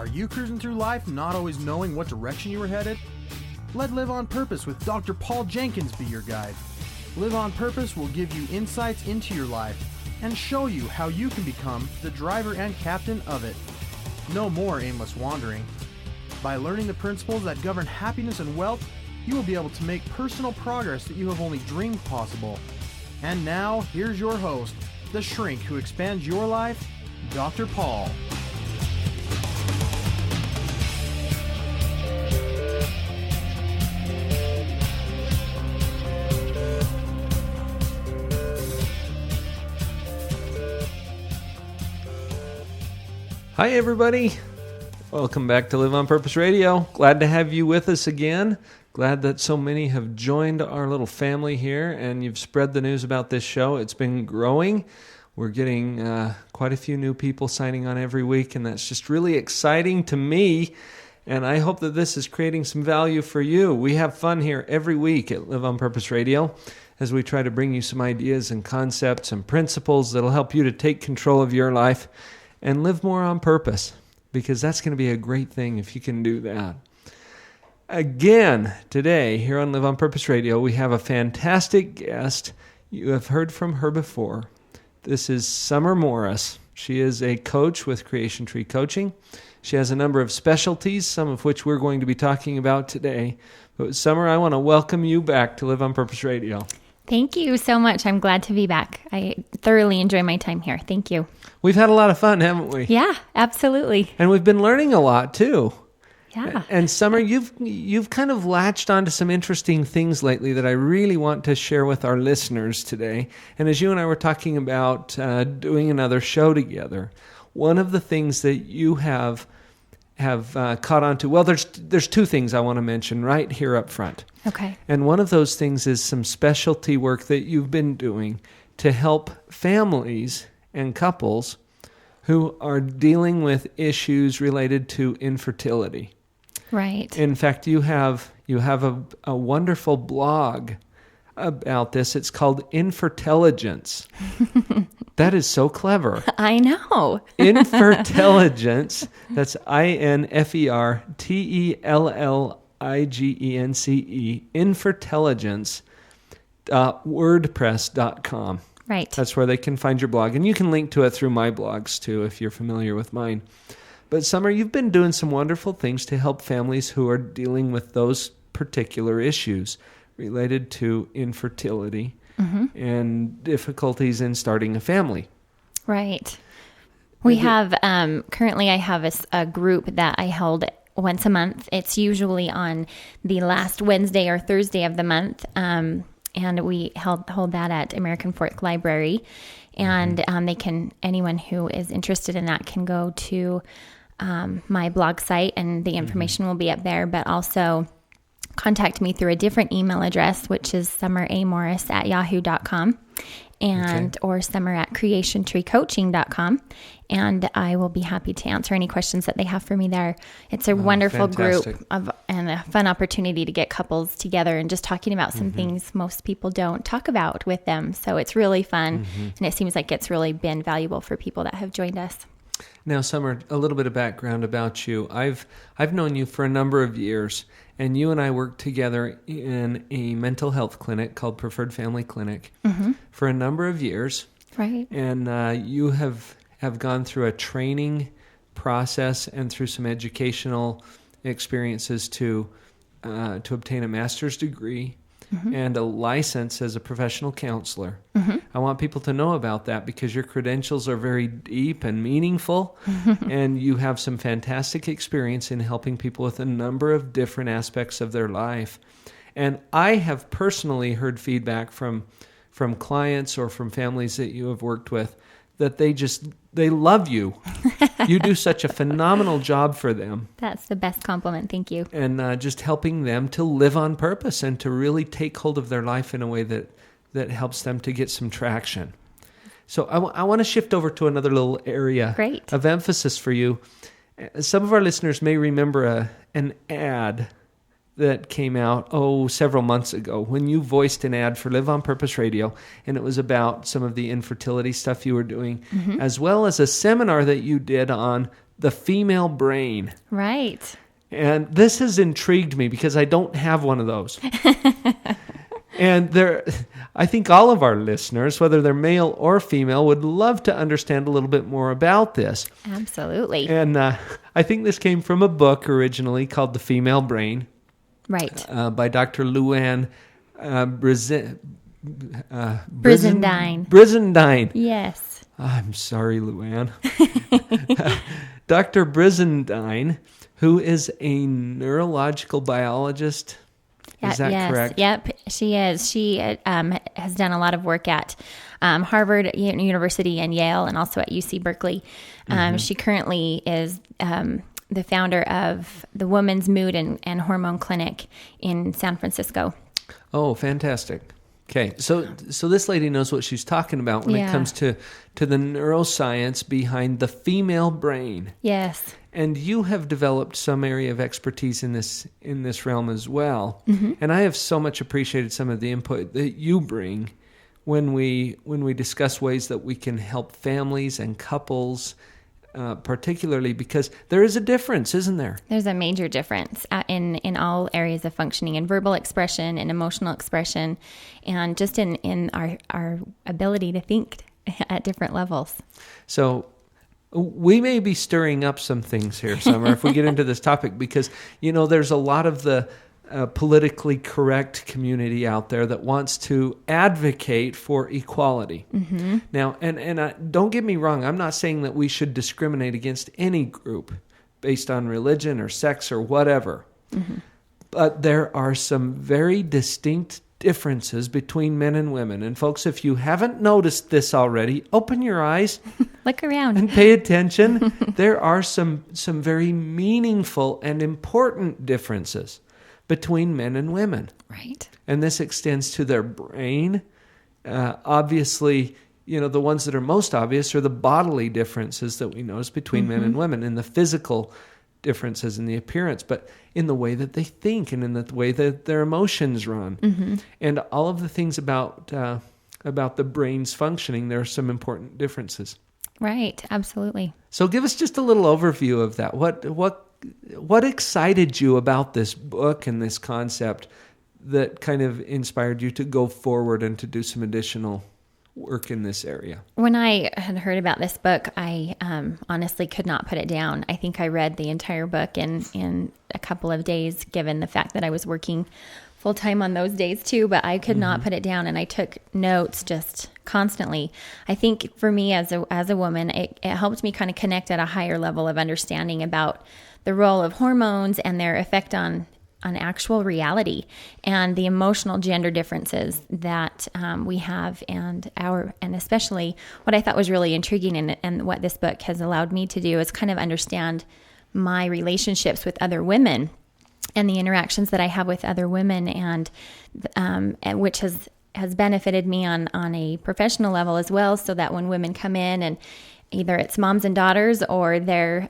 Are you cruising through life not always knowing what direction you are headed? Let Live on Purpose with Dr. Paul Jenkins be your guide. Live on Purpose will give you insights into your life and show you how you can become the driver and captain of it. No more aimless wandering. By learning the principles that govern happiness and wealth, you will be able to make personal progress that you have only dreamed possible. And now, here's your host, the shrink who expands your life, Dr. Paul. Hi, everybody. Welcome back to Live on Purpose Radio. Glad to have you with us again. Glad that so many have joined our little family here and you've spread the news about this show. It's been growing. We're getting quite a few new people signing on every week, and that's just really exciting to me. And I hope that this is creating some value for you. We have fun here every week at Live on Purpose Radio as we try to bring you some ideas and concepts and principles that'll help you to take control of your life and live more on purpose, because that's going to be a great thing if you can do that. Again, today, here on Live on Purpose Radio, we have a fantastic guest. You have heard from her before. This is Summer Morris. She is a coach with Creation Tree Coaching. She has a number of specialties, some of which we're going to be talking about today. But Summer, I want to welcome you back to Live on Purpose Radio. Thank you so much. I'm glad to be back. I thoroughly enjoy my time here. Thank you. We've had a lot of fun, haven't we? Yeah, absolutely. And we've been learning a lot, too. Yeah. And Summer, you've kind of latched onto some interesting things lately that I really want to share with our listeners today. And as you and I were talking about doing another show together, one of the things that you have caught on to, well, there's two things I want to mention right here up front. Okay. And one of those things is some specialty work that you've been doing to help families and couples who are dealing with issues related to infertility. Right. In fact, you have a wonderful blog about this. It's called Infertelligence. That is so clever. I know. Infertelligence. That's INFERTELLIGENCE. Infertelligence.wordpress.com. Right. That's where they can find your blog. And you can link to it through my blogs, too, if you're familiar with mine. But Summer, you've been doing some wonderful things to help families who are dealing with those particular issues related to infertility and difficulties in starting a family. Right. We have, currently I have a group that I held once a month. It's usually on the last Wednesday or Thursday of the month. And we hold that at American Fork Library. And anyone who is interested in that can go to my blog site, and the information will be up there, but also contact me through a different email address, which is summeramorris@yahoo.com or summer@creationtreecoaching.com. And I will be happy to answer any questions that they have for me there. It's a wonderful fantastic group and a fun opportunity to get couples together and just talking about some things most people don't talk about with them. So it's really fun. And it seems like it's really been valuable for people that have joined us. Now, Summer, a little bit of background about you. I've known you for a number of years, and you and I worked together in a mental health clinic called Preferred Family Clinic for a number of years. Right. And you have gone through a training process and through some educational experiences to obtain a master's degree and a license as a professional counselor. I want people to know about that because your credentials are very deep and meaningful, and you have some fantastic experience in helping people with a number of different aspects of their life. And I have personally heard feedback from clients or from families that you have worked with that they love you. You do such a phenomenal job for them. That's the best compliment. Thank you. And just helping them to live on purpose and to really take hold of their life in a way that helps them to get some traction. So I want to shift over to another little area of emphasis for you. Some of our listeners may remember an ad that came out, several months ago when you voiced an ad for Live on Purpose Radio, and it was about some of the infertility stuff you were doing, as well as a seminar that you did on the female brain. Right. And this has intrigued me because I don't have one of those. And I think all of our listeners, whether they're male or female, would love to understand a little bit more about this. Absolutely. And I think this came from a book originally called The Female Brain. Right. By Dr. Luann Brizendine. Brizendine. Yes. I'm sorry, Luann. Dr. Brizendine, who is a neurological biologist. Is that correct? Yep, she is. She has done a lot of work at Harvard University and Yale, and also at UC Berkeley. She currently is the founder of the Women's Mood and Hormone Clinic in San Francisco. Oh, fantastic. Okay, so this lady knows what she's talking about when it comes to the neuroscience behind the female brain. Yes. And you have developed some area of expertise in this realm as well. Mm-hmm. And I have so much appreciated some of the input that you bring when we discuss ways that we can help families and couples, particularly because there is a difference, isn't there? There's a major difference in all areas of functioning, in verbal expression and emotional expression, and just in our ability to think at different levels. So we may be stirring up some things here, Summer, if we get into this topic, because, there's a lot of the politically correct community out there that wants to advocate for equality. Mm-hmm. Now, and don't get me wrong, I'm not saying that we should discriminate against any group based on religion or sex or whatever. Mm-hmm. But there are some very distinct differences between men and women. And folks, if you haven't noticed this already, open your eyes. Look around. And pay attention. There are some very meaningful and important differences between men and women. Right. And this extends to their brain. Obviously, the ones that are most obvious are the bodily differences that we notice between men and women, and the physical differences in the appearance, but in the way that they think and in the way that their emotions run. Mm-hmm. And all of the things about the brain's functioning, there are some important differences. Right, absolutely. So give us just a little overview of that. What excited you about this book and this concept that kind of inspired you to go forward and to do some additional work in this area? When I had heard about this book, I honestly could not put it down. I think I read the entire book in a couple of days, given the fact that I was working full-time on those days too, but I could not put it down, and I took notes just constantly. I think for me as a woman, it helped me kind of connect at a higher level of understanding about the role of hormones and their effect on actual reality and the emotional gender differences that we have, and especially what I thought was really intriguing and what this book has allowed me to do is kind of understand my relationships with other women and the interactions that I have with other women, and which has benefited me on a professional level as well, so that when women come in and either it's moms and daughters or they're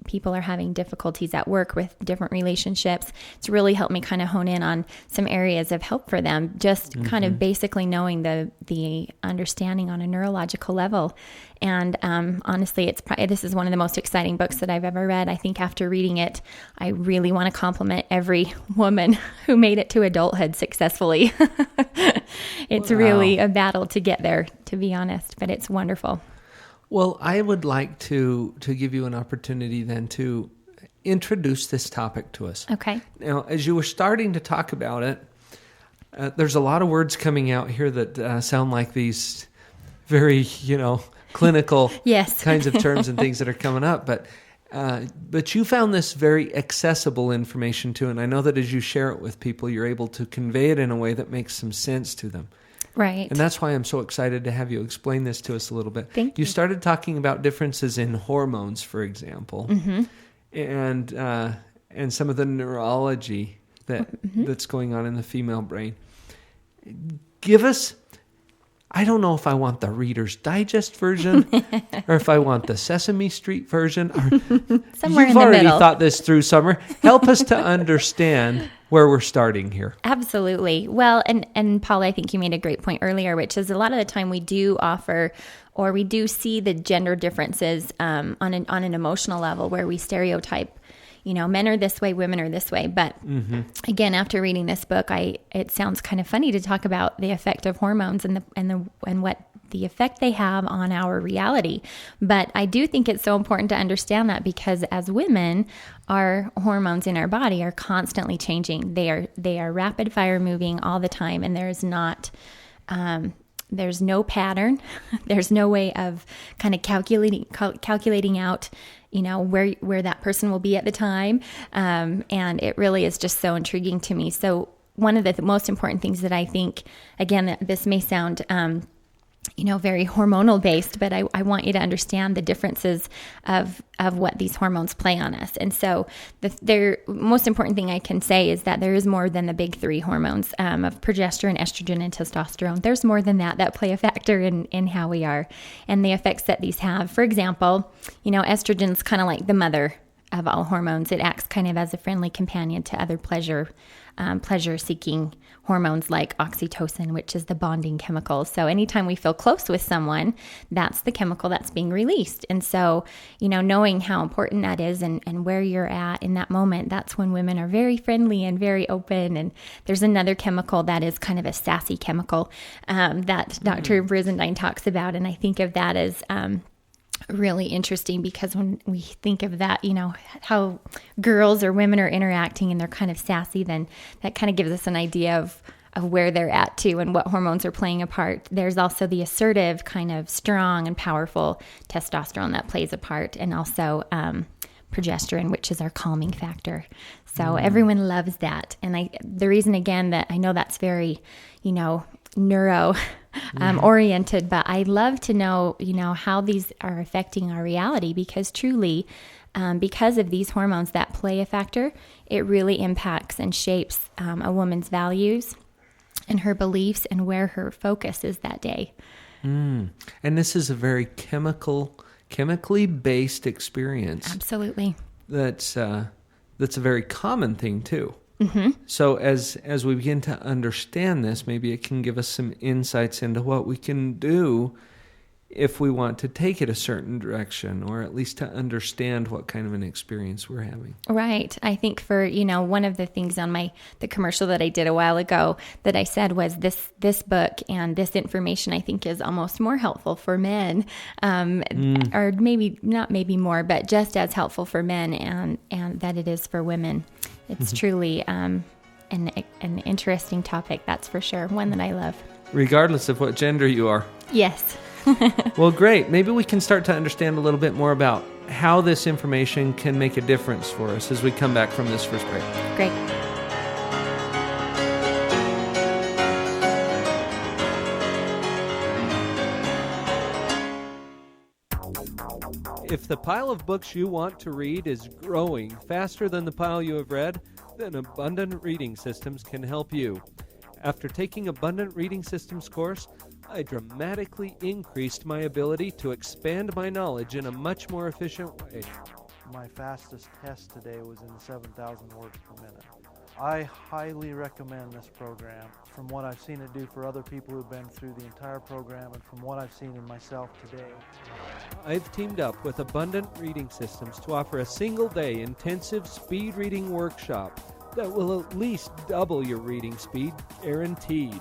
people are having difficulties at work with different relationships, it's really helped me kind of hone in on some areas of help for them, just kind of basically knowing the understanding on a neurological level. And honestly, this is one of the most exciting books that I've ever read. I think after reading it, I really want to compliment every woman who made it to adulthood successfully. It's really a battle to get there, to be honest, but it's wonderful. Well, I would like to give you an opportunity then to introduce this topic to us. Okay. Now, as you were starting to talk about it, there's a lot of words coming out here that sound like these very, clinical kinds of terms and things that are coming up. But you found this very accessible information too, and I know that as you share it with people, you're able to convey it in a way that makes some sense to them. Right. And that's why I'm so excited to have you explain this to us a little bit. Thank you. You started talking about differences in hormones, for example, and some of the neurology that's going on in the female brain. Give us, I don't know if I want the Reader's Digest version or if I want the Sesame Street version. Or, somewhere in You've the already middle. thought this through, Summer. Help us to understand where we're starting here. Absolutely. Well, and Paul, I think you made a great point earlier, which is a lot of the time we do offer or we do see the gender differences on an emotional level where we stereotype, men are this way, women are this way. But again, after reading this book, it sounds kind of funny to talk about the effect of hormones and what the effect they have on our reality. But I do think it's so important to understand that, because as women, our hormones in our body are constantly changing. They are rapid fire moving all the time, and there's no pattern. There's no way of kind of calculating out, where that person will be at the time. And it really is just so intriguing to me. So one of the most important things that I think, again, this may sound, very hormonal based, but I want you to understand the differences of what these hormones play on us. And so the most important thing I can say is that there is more than the big three hormones of progesterone, estrogen, and testosterone. There's more than that play a factor in how we are and the effects that these have. For example, estrogen's kind of like the mother of all hormones. It acts kind of as a friendly companion to other pleasure-seeking hormones like oxytocin, which is the bonding chemical. So anytime we feel close with someone, that's the chemical that's being released. And so, knowing how important that is and where you're at in that moment, that's when women are very friendly and very open. And there's another chemical that is kind of a sassy chemical that Dr. Brizendine talks about. And I think of that as really interesting, because when we think of that, how girls or women are interacting and they're kind of sassy, then that kind of gives us an idea of where they're at too and what hormones are playing a part. There's also the assertive, kind of strong and powerful testosterone that plays a part, and also progesterone, which is our calming factor. So everyone loves that. And the reason, again, that I know that's very, neuro oriented, but I love to know, how these are affecting our reality, because truly, because of these hormones that play a factor, it really impacts and shapes a woman's values and her beliefs and where her focus is that day. And this is a very chemically based experience. Absolutely. That's a very common thing too. So as we begin to understand this, maybe it can give us some insights into what we can do if we want to take it a certain direction, or at least to understand what kind of an experience we're having. Right. I think for, one of the things on the commercial that I did a while ago that I said was this book and this information I think is almost more helpful for men, or maybe more, but just as helpful for men and that it is for women. It's truly an interesting topic, that's for sure. One that I love. Regardless of what gender you are. Yes. Well, great. Maybe we can start to understand a little bit more about how this information can make a difference for us as we come back from this first break. Great. If the pile of books you want to read is growing faster than the pile you have read, then Abundant Reading Systems can help you. After taking Abundant Reading Systems course, I dramatically increased my ability to expand my knowledge in a much more efficient way. My fastest test today was in 7,000 words per minute. I highly recommend this program from what I've seen it do for other people who've been through the entire program and from what I've seen in myself today. I've teamed up with Abundant Reading Systems to offer a single-day intensive speed reading workshop that will at least double your reading speed, guaranteed.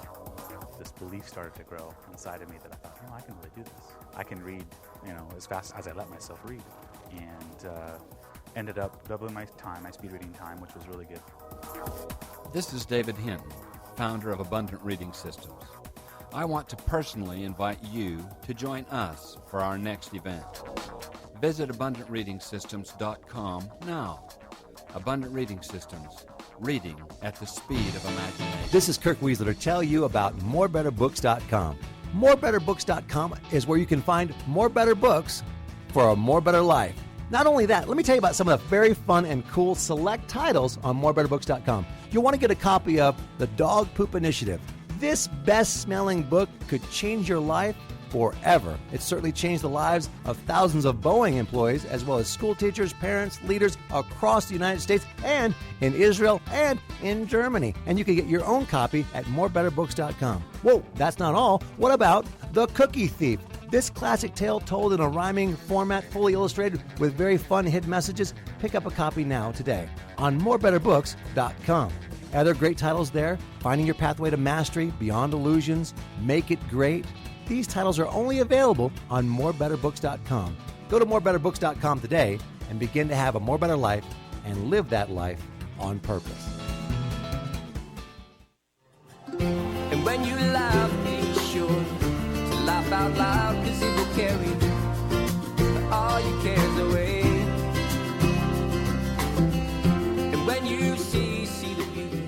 This belief started to grow inside of me that I thought, I can really do this. I can read, as fast as I let myself read. And ended up doubling my speed reading time, which was really good. This is David Hinton, founder of Abundant Reading Systems. I want to personally invite you to join us for our next event. Visit AbundantReadingSystems.com now. Abundant Reading Systems. Reading at the speed of imagination. This is Kirk Weasler to tell you about MoreBetterBooks.com. MoreBetterBooks.com is where you can find more better books for a more better life. Not only that, let me tell you about some of the very fun and cool select titles on MoreBetterBooks.com. You'll want to get a copy of The Dog Poop Initiative. This best-smelling book could change your life forever. It certainly changed the lives of thousands of Boeing employees, as well as school teachers, parents, leaders across the United States and in Israel and in Germany. And you can get your own copy at morebetterbooks.com. Whoa, that's not all. What about The Cookie Thief? This classic tale told in a rhyming format, fully illustrated with very fun hidden messages. Pick up a copy now today on morebetterbooks.com. Other great titles there: Finding Your Pathway to Mastery, Beyond Illusions, Make It Great. These titles are only available on morebetterbooks.com. Go to morebetterbooks.com today and begin to have a more better life and live that life on purpose. And when you laugh, be sure to laugh out loud, 'cause it will carry all your cares away. And when you see the beauty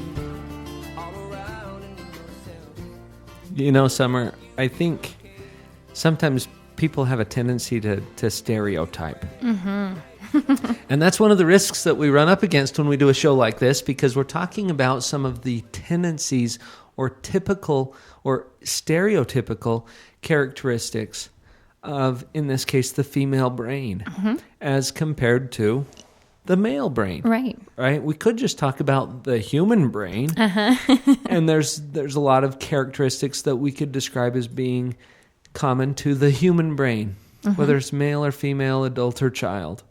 all around and in yourself. You know, Summer, I think sometimes people have a tendency to stereotype. And that's one of the risks that we run up against when we do a show like this, because we're talking about some of the tendencies or typical or stereotypical characteristics of, in this case, the female brain as compared to the male brain. Right? We could just talk about the human brain. And there's a lot of characteristics that we could describe as being common to the human brain, whether it's male or female, adult or child.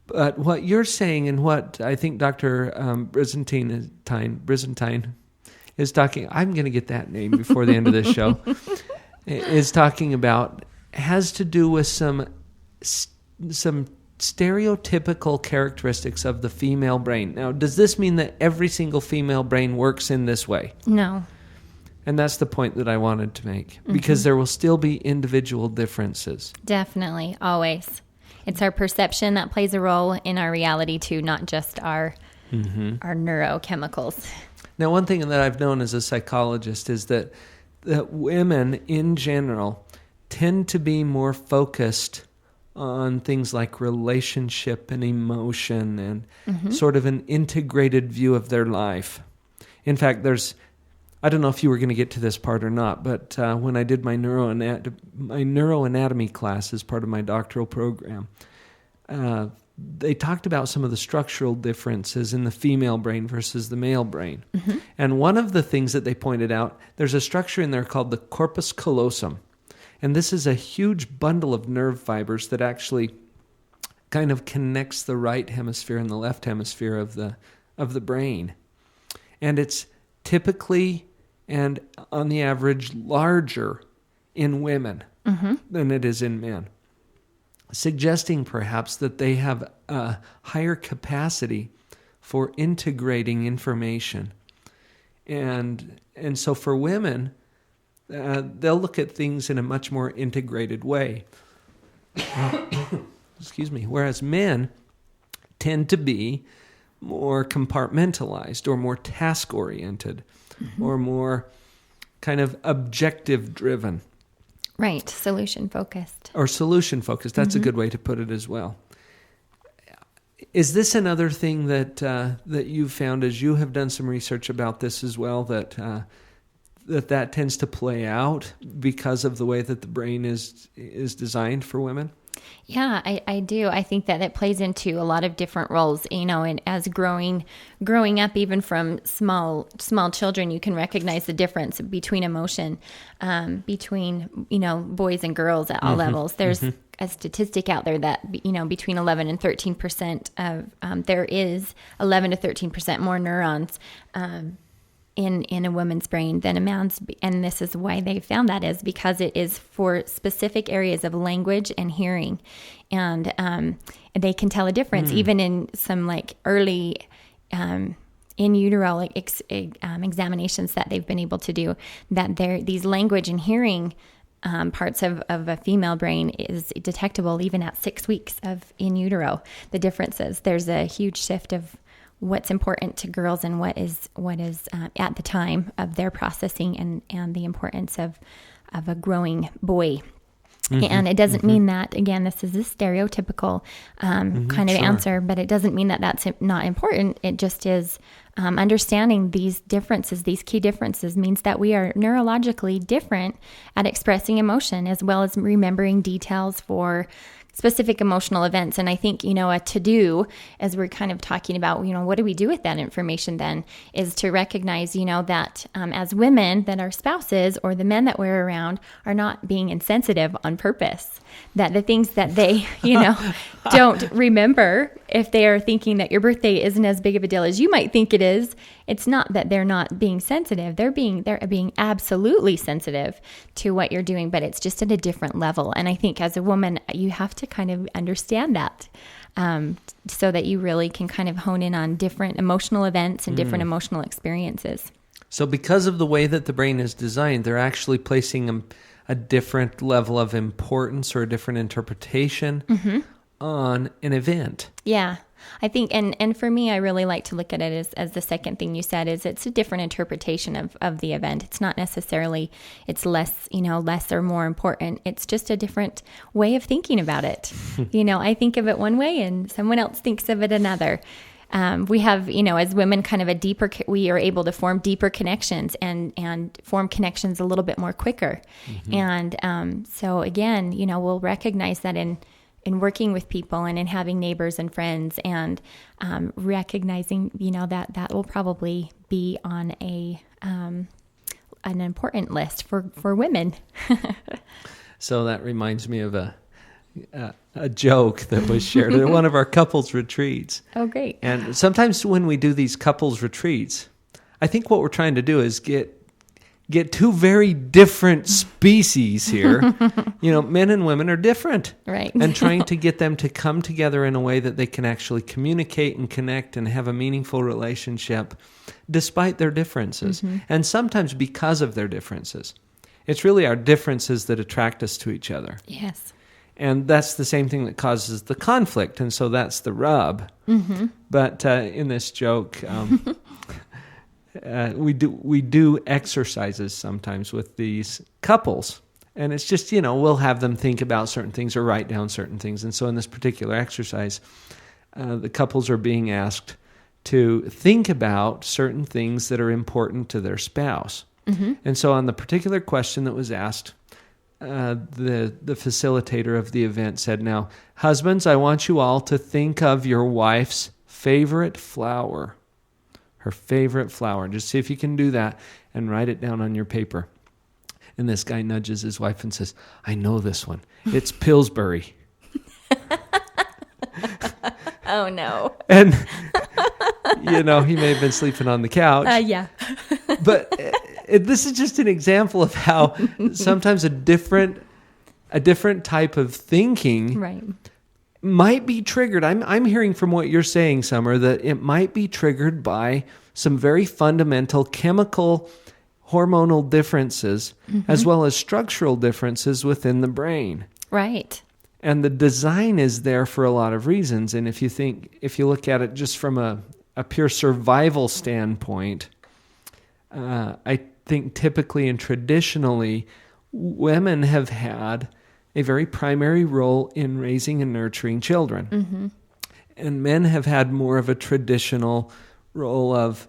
But what you're saying, and what I think Dr. Brizentine is talking, I'm going to get that name before the end of this show, is talking about, has to do with some stereotypical characteristics of the female brain. Now, does this mean that every single female brain works in this way? No. And that's the point that I wanted to make, because there will still be individual differences. Definitely, always. It's our perception that plays a role in our reality too, not just our neurochemicals. Now, one thing that I've known as a psychologist is that women in general tend to be more focused on things like relationship and emotion and sort of an integrated view of their life. In fact, I don't know if you were going to get to this part or not, but when I did my neuroanatomy class as part of my doctoral program, they talked about some of the structural differences in the female brain versus the male brain. And one of the things that they pointed out, there's a structure in there called the corpus callosum. And this is a huge bundle of nerve fibers that actually kind of connects the right hemisphere and the left hemisphere of the brain. And it's typically and on the average larger in women than it is in men, suggesting perhaps that they have a higher capacity for integrating information. And so for women, they'll look at things in a much more integrated way. Excuse me. Whereas men tend to be more compartmentalized or more task-oriented or more kind of objective-driven. Right, solution-focused. Or solution-focused. That's a good way to put it as well. Is this another thing that you've found as you have done some research about this as well, that tends to play out because of the way that the brain is designed for women? Yeah, I do. I think that it plays into a lot of different roles, and as growing up, even from small children, you can recognize the difference between emotion, between, boys and girls at all levels. There's a statistic out there that, between 11 and 13% of, there is 11 to 13% more neurons, in a woman's brain than a man's, and this is why they found that is because it is for specific areas of language and hearing, and they can tell a difference even in some early in utero examinations that they've been able to do, that these language and hearing parts of a female brain is detectable even at 6 weeks of in utero. The differences, there's a huge shift of what's important to girls and what is at the time of their processing and the importance of a growing boy. And it doesn't mean that, again, this is a stereotypical kind of answer, but it doesn't mean that that's not important. It just is understanding these differences, these key differences, means that we are neurologically different at expressing emotion as well as remembering details for specific emotional events. And I think, a to-do, as we're kind of talking about, what do we do with that information then, is to recognize, that as women, that our spouses or the men that we're around are not being insensitive on purpose. That the things that they, don't remember, if they are thinking that your birthday isn't as big of a deal as you might think it is, it's not that they're not being sensitive. They're being absolutely sensitive to what you're doing, but it's just at a different level. And I think as a woman, you have to kind of understand that, so that you really can kind of hone in on different emotional events and different emotional experiences. So because of the way that the brain is designed, they're actually placing a different level of importance or a different interpretation on an event. Yeah. I think, and for me, I really like to look at it as the second thing you said, is it's a different interpretation of the event. It's not necessarily, it's less or more important. It's just a different way of thinking about it. I think of it one way and someone else thinks of it another. We have, as women, kind of we are able to form deeper connections and form connections a little bit more quicker. And so again, we'll recognize that in working with people and in having neighbors and friends, and recognizing, that will probably be on an important list for women. So that reminds me of a joke that was shared at one of our couples retreats. Oh, great. And sometimes when we do these couples retreats, I think what we're trying to do is get two very different species here. Men and women are different. Right. And trying to get them to come together in a way that they can actually communicate and connect and have a meaningful relationship despite their differences. And sometimes because of their differences. It's really our differences that attract us to each other. Yes. And that's the same thing that causes the conflict. And so that's the rub. But in this joke, we do exercises sometimes with these couples. And it's just, we'll have them think about certain things or write down certain things. And so in this particular exercise, the couples are being asked to think about certain things that are important to their spouse. And so on the particular question that was asked, the facilitator of the event said, now, husbands, I want you all to think of your wife's favorite flower. Her favorite flower. Just see if you can do that and write it down on your paper. And this guy nudges his wife and says, I know this one. It's Pillsbury. Oh, no. And, he may have been sleeping on the couch. Yeah. But this is just an example of how sometimes a different type of thinking might be triggered. I'm hearing from what you're saying, Summer, that it might be triggered by some very fundamental chemical, hormonal differences, as well as structural differences within the brain. Right. And the design is there for a lot of reasons. And if you look at it just from a pure survival standpoint, I think typically and traditionally, women have had a very primary role in raising and nurturing children. And men have had more of a traditional role of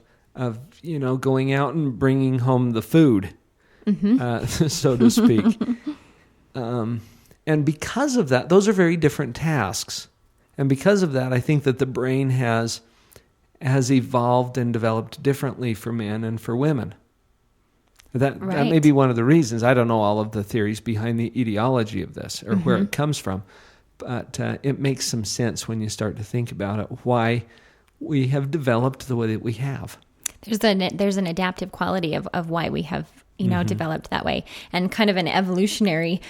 going out and bringing home the food, so to speak. And because of that, those are very different tasks. And because of that, I think that the brain has evolved and developed differently for men and for women. That may be one of the reasons. I don't know all of the theories behind the etiology of this or where it comes from, but it makes some sense when you start to think about it, why we have developed the way that we have. There's an adaptive quality of why we have developed that way, and kind of an evolutionary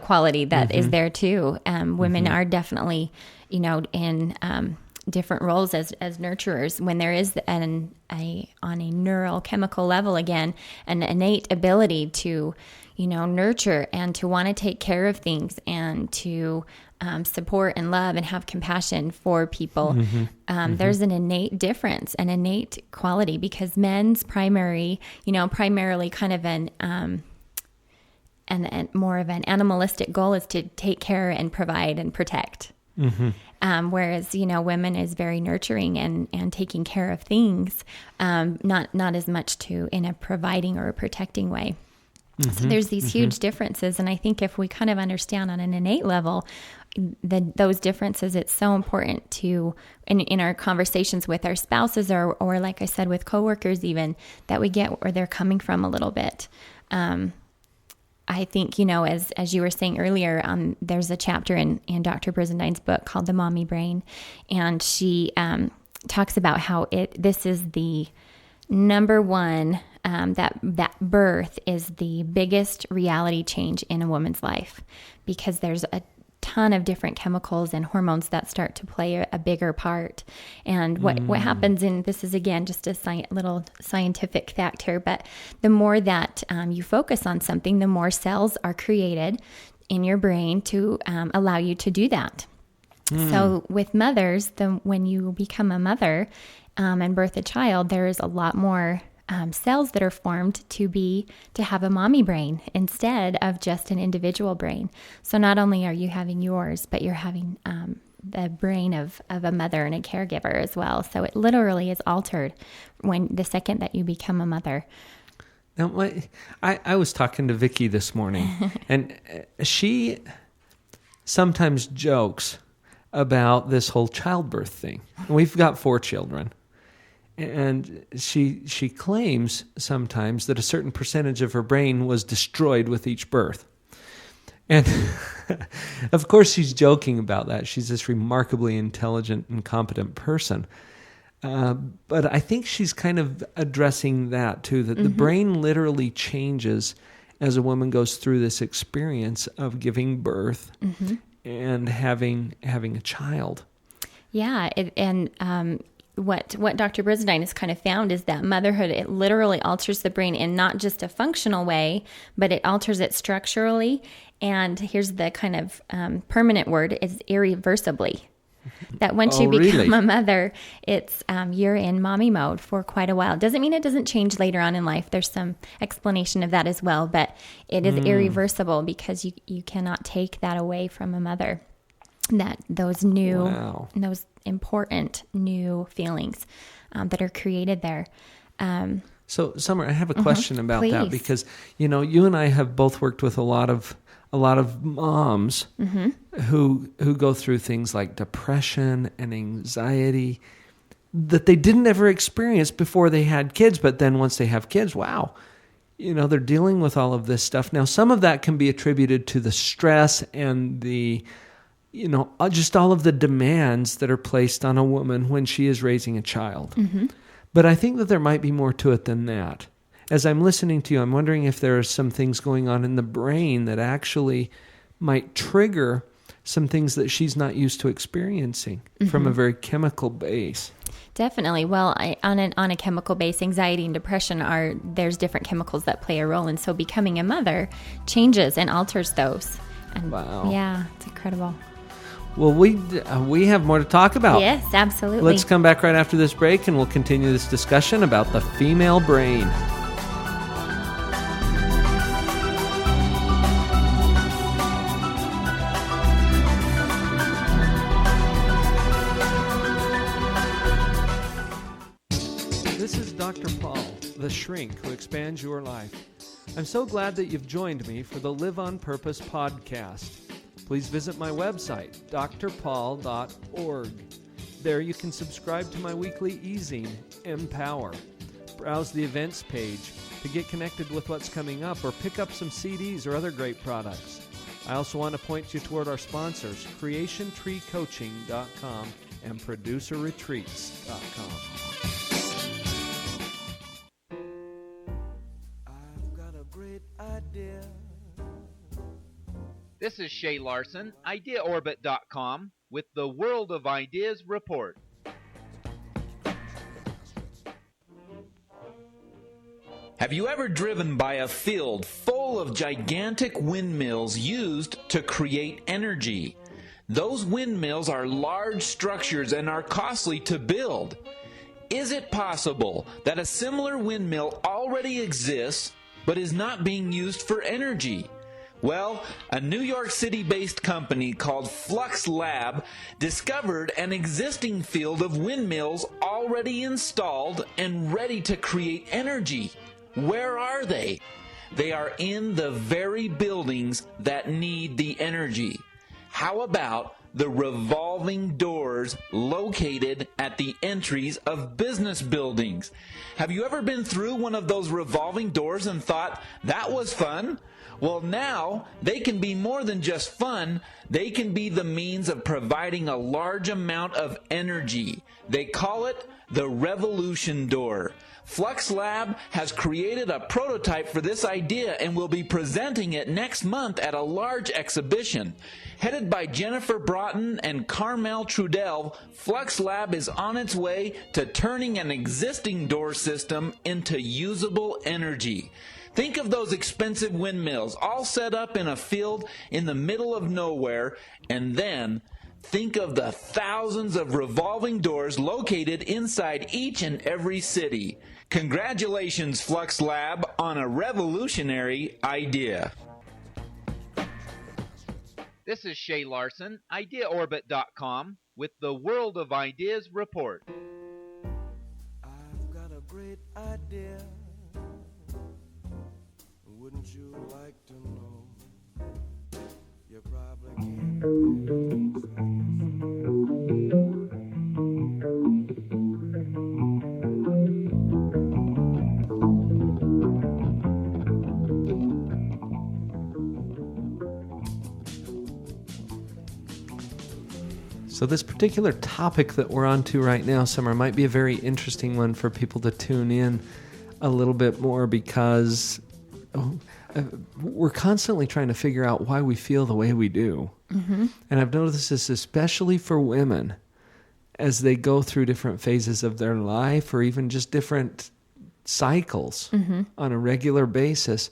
quality that is there too. Women are definitely in different roles as nurturers, when there is on a neurochemical level, again, an innate ability to nurture and to want to take care of things and to support and love and have compassion for people. There's an innate difference, an innate quality, because men's primarily kind of an more of an animalistic goal is to take care and provide and protect. Whereas, women is very nurturing and taking care of things, not as much in a providing or a protecting way. So there's these huge differences. And I think if we kind of understand on an innate level those differences, it's so important to, in our conversations with our spouses or like I said, with coworkers even, that we get where they're coming from a little bit. I think, as you were saying earlier, there's a chapter in Dr. Brisendine's book called The Mommy Brain. And she talks about how this is the number one, that birth is the biggest reality change in a woman's life, because there's a ton of different chemicals and hormones that start to play a bigger part. And what happens this is again just a little scientific fact here, but the more that you focus on something, the more cells are created in your brain to allow you to do that. So with mothers, when you become a mother and birth a child, there is a lot more cells that are formed to have a mommy brain instead of just an individual brain. So not only are you having yours, but you're having the brain of a mother and a caregiver as well. So it literally is altered the second that you become a mother. Now, I was talking to Vicki this morning, and she sometimes jokes about this whole childbirth thing. We've got 4 children. And she claims sometimes that a certain percentage of her brain was destroyed with each birth. And of course she's joking about that. She's this remarkably intelligent and competent person. But I think she's kind of addressing that too, that the brain literally changes as a woman goes through this experience of giving birth and having a child. Yeah, what Dr. Brisendine has kind of found is that motherhood, it literally alters the brain in not just a functional way, but it alters it structurally. And here's the kind of permanent word, is irreversibly. That once you become a mother, it's you're in mommy mode for quite a while. Doesn't mean it doesn't change later on in life. There's some explanation of that as well, but it is irreversible because you cannot take that away from a mother. Those important new feelings that are created there. So, Summer, I have a question about Please. that, because you and I have both worked with a lot of moms who go through things like depression and anxiety that they didn't ever experience before they had kids, but then once they have kids, wow, they're dealing with all of this stuff. Now, some of that can be attributed to the stress and the just all of the demands that are placed on a woman when she is raising a child. But I think that there might be more to it than that. As I'm listening to you, I'm wondering if there are some things going on in the brain that actually might trigger some things that she's not used to experiencing from a very chemical base. Definitely. Well, on a chemical base, anxiety and depression there's different chemicals that play a role. And so becoming a mother changes and alters those. And wow. Yeah, it's incredible. Well, we have more to talk about. Yes, absolutely. Let's come back right after this break, and we'll continue this discussion about the female brain. This is Dr. Paul, the shrink who expands your life. I'm so glad that you've joined me for the Live on Purpose podcast. Please visit my website, drpaul.org. There you can subscribe to my weekly e-zine, Empower. Browse the events page to get connected with what's coming up, or pick up some CDs or other great products. I also want to point you toward our sponsors, CreationTreeCoaching.com and ProducerRetreats.com. I've got a great idea. This is Shay Larson, IdeaOrbit.com, with the World of Ideas Report. Have you ever driven by a field full of gigantic windmills used to create energy? Those windmills are large structures and are costly to build. Is it possible that a similar windmill already exists but is not being used for energy? Well, a New York City-based company called Flux Lab discovered an existing field of windmills already installed and ready to create energy. Where are they? They are in the very buildings that need the energy. How about the revolving doors located at the entries of business buildings? Have you ever been through one of those revolving doors and thought, that was fun? Well, now they can be more than just fun. They can be the means of providing a large amount of energy. They call it the Revolution Door. Flux Lab has created a prototype for this idea and will be presenting it next month at a large exhibition. Headed by Jennifer Broughton and Carmel Trudell, Flux Lab is on its way to turning an existing door system into usable energy. Think of those expensive windmills all set up in a field in the middle of nowhere, and then think of the thousands of revolving doors located inside each and every city. Congratulations, Flux Lab, on a revolutionary idea. This is Shay Larson, IdeaOrbit.com, with the World of Ideas Report. I've got a great idea. Wouldn't you like to know? You probably can't. So this particular topic that we're on to right now, Summer, might be a very interesting one for people to tune in a little bit more, because we're constantly trying to figure out why we feel the way we do. Mm-hmm. And I've noticed this especially for women as they go through different phases of their life, or even just different cycles on a regular basis.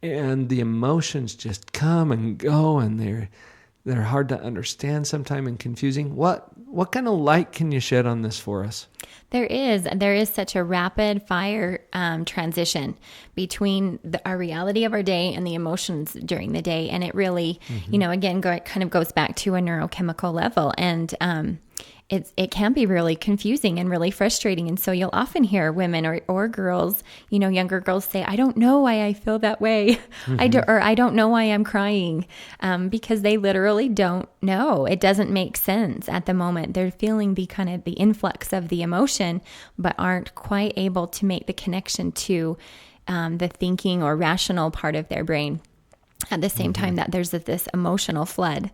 And the emotions just come and go, and they're hard to understand sometimes and confusing. What kind of light can you shed on this for us? There is such a rapid fire transition between our reality of our day and the emotions during the day. And it really, again, kind of goes back to a neurochemical level. And it can be really confusing and really frustrating. And so you'll often hear women or girls, younger girls say, I don't know why I feel that way. I don't know why I'm crying, because they literally don't know. It doesn't make sense at the moment. They're feeling the kind of the influx of the emotion, but aren't quite able to make the connection to the thinking or rational part of their brain. At the same time that there's this emotional flood,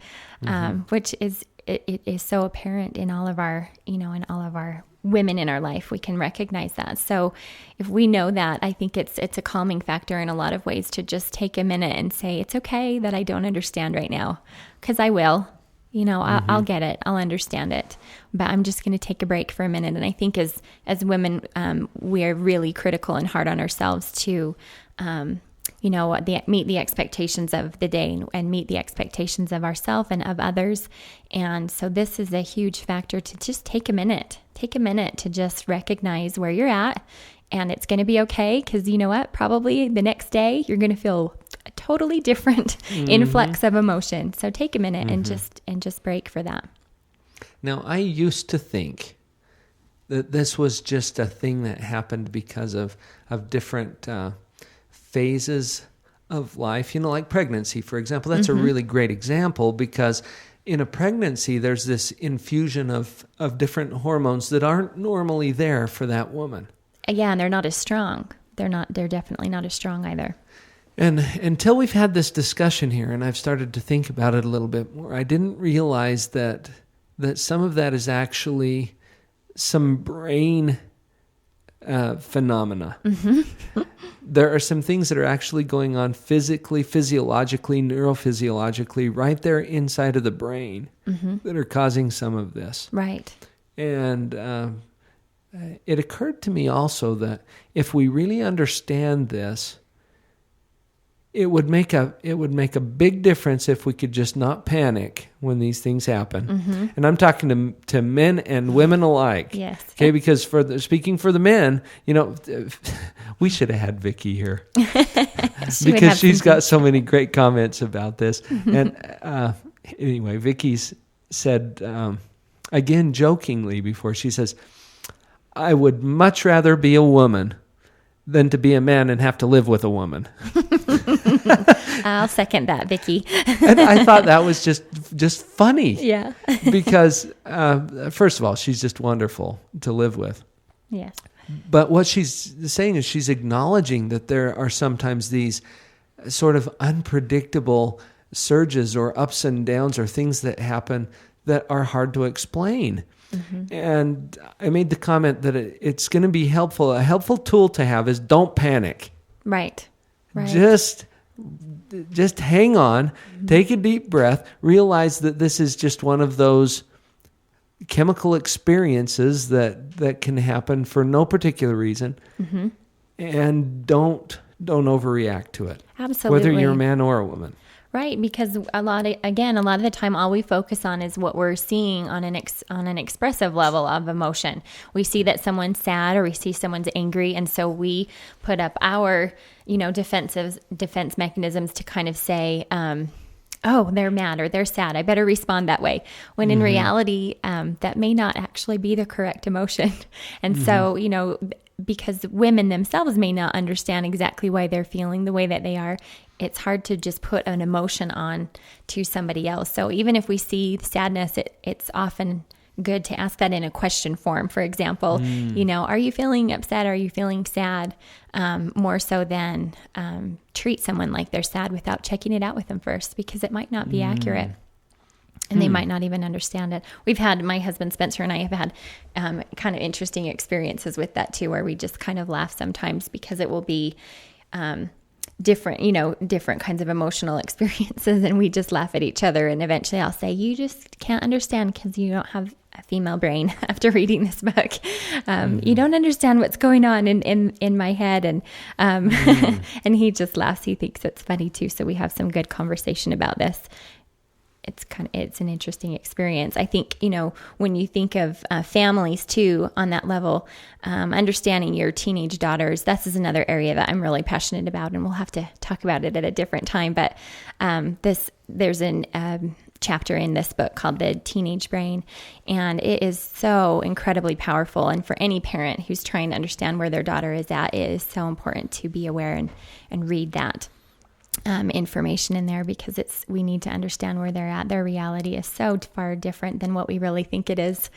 which is it is so apparent in all of our, in all of our women in our life. We can recognize that. So if we know that, I think it's a calming factor in a lot of ways to just take a minute and say, it's okay that I don't understand right now, because I will. I'll get it. I'll understand it. But I'm just going to take a break for a minute. And I think as women, we're really critical and hard on ourselves to meet the expectations of the day and meet the expectations of ourselves and of others. And so this is a huge factor to just take a minute to just recognize where you're at, and it's going to be okay, because you know what? Probably the next day you're going to feel a totally different influx of emotion. So take a minute and just break for that. Now, I used to think that this was just a thing that happened because of different phases of life, like pregnancy, for example. That's a really great example, because in a pregnancy, there's this infusion of different hormones that aren't normally there for that woman. Yeah, and they're not as strong. They're definitely not as strong either. And until we've had this discussion here, and I've started to think about it a little bit more, I didn't realize that some of that is actually some brain phenomena. There are some things that are actually going on physically, physiologically, neurophysiologically, right there inside of the brain that are causing some of this. Right. And it occurred to me also that if we really understand this, it would make a big difference if we could just not panic when these things happen. And I'm talking to men and women alike. Yes. Okay, because speaking for the men, we should have had Vicki here because she's got so many great comments about this. And anyway, Vicki's said again jokingly before, she says, "I would much rather be a woman than to be a man and have to live with a woman. I'll second that, Vicki. And I thought that was just funny. Yeah. Because, first of all, she's just wonderful to live with. Yes. But what she's saying is she's acknowledging that there are sometimes these sort of unpredictable surges or ups and downs or things that happen that are hard to explain. Mm-hmm. And I made the comment that it's going to be helpful. A helpful tool to have is don't panic. Right. Just hang on, take a deep breath, realize that this is just one of those chemical experiences that can happen for no particular reason, and don't overreact to it. Absolutely. Whether you're a man or a woman. Right, because a lot of the time, all we focus on is what we're seeing on an expressive level of emotion. We see that someone's sad, or we see someone's angry, and so we put up our, defense mechanisms to kind of say, "Oh, they're mad or they're sad. I better respond that way." When in reality, that may not actually be the correct emotion, and so because women themselves may not understand exactly why they're feeling the way that they are, it's hard to just put an emotion on to somebody else. So even if we see sadness, it's often good to ask that in a question form. For example, are you feeling upset? Are you feeling sad? More so than treat someone like they're sad without checking it out with them first, because it might not be accurate. And they might not even understand it. My husband Spencer and I have had kind of interesting experiences with that too, where we just kind of laugh sometimes because it will be different kinds of emotional experiences, and we just laugh at each other. And eventually I'll say, "You just can't understand because you don't have a female brain after reading this book. You don't understand what's going on in my head." And and he just laughs. He thinks it's funny too. So we have some good conversation about this. It's an interesting experience. I think, when you think of families too, on that level, understanding your teenage daughters, this is another area that I'm really passionate about, and we'll have to talk about it at a different time. But there's an chapter in this book called The Teenage Brain, and it is so incredibly powerful. And for any parent who's trying to understand where their daughter is at, it is so important to be aware and read that information in there, because we need to understand where they're at. Their reality is so far different than what we really think it is.